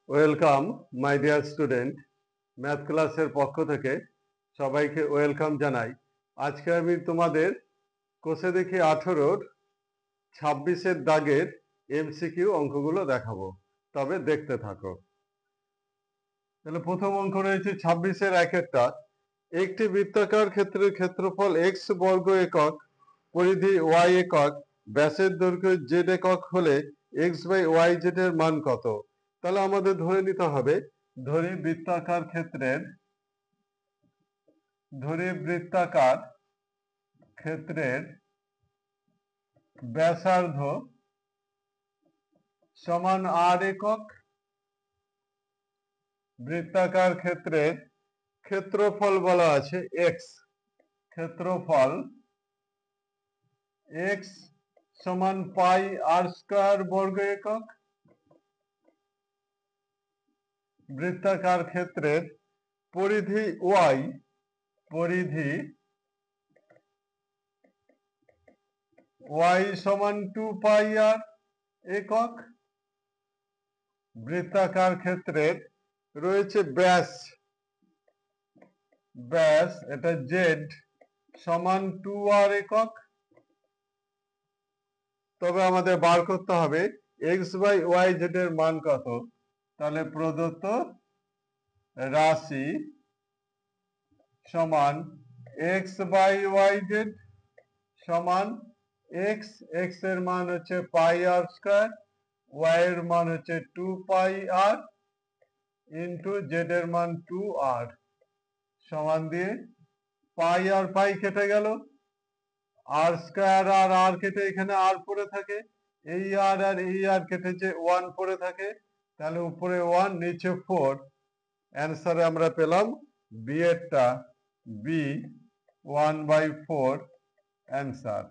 Welcome my dear student. Math ক্লাসের পক্ষ থেকে সবাইকে ওয়েলকাম জানাই। আজকে আমি তোমাদের কোষে দেখি 18-র 26-এর দাগের এমসিকিউ অঙ্কগুলো দেখাবো, তবে দেখতে থাকো। তাহলে প্রথম অঙ্ক রয়েছে 26-এর একটা। একটি বৃত্তাকার ক্ষেত্রের ক্ষেত্রফল এক্স বর্গ একক, পরিধি ওয়াই একক, ব্যাসের দৈর্ঘ্য জেড একক হলে এক্স বাই ওয়াই জেড এর মান কত? তাহলে আমাদের ধরে নিতে হবে, ধরি বৃত্তাকার ক্ষেত্রের ব্যাসার্ধ সমান আর একক, বৃত্তাকার ক্ষেত্রের ক্ষেত্রফল বলা আছে এক্স, ক্ষেত্রফল এক্স সমান পাই আর স্কয়ার বর্গ একক, বৃত্তাকার ক্ষেত্রের পরিধি ওয়াই, পরিধি ওয়াই সমান 2 পাই আর একক, বৃত্তাকার ক্ষেত্রের রয়েছে ব্যাস, এটা জেড সমান 2 আর একক। তবে আমাদের বার করতে হবে এক্স বাই ওয়াই জেড এর মান কত। তাহলে প্রদত্ত রাশি সমান এক্স বাই ওয়াই জেড সমান এক্স, এক্স এর মান হচ্ছে পাই আর স্কয়ার, ওয়াই এর মান হচ্ছে 2 পাই আর ইন্টু জেড এর মান 2 আর, সমান দিয়ে পাই আর পাই কেটে গেল, আর স্কয়ার আর আর কেটে এখানে আর পড়ে থাকে, এই আর আর এই আর কেটেছে 1 পড়ে থাকে, তাহলে উপরে 1 নিচে 4। অ্যান্সারে আমরা পেলাম বি এরটা, বি 1/4 অ্যান্সার।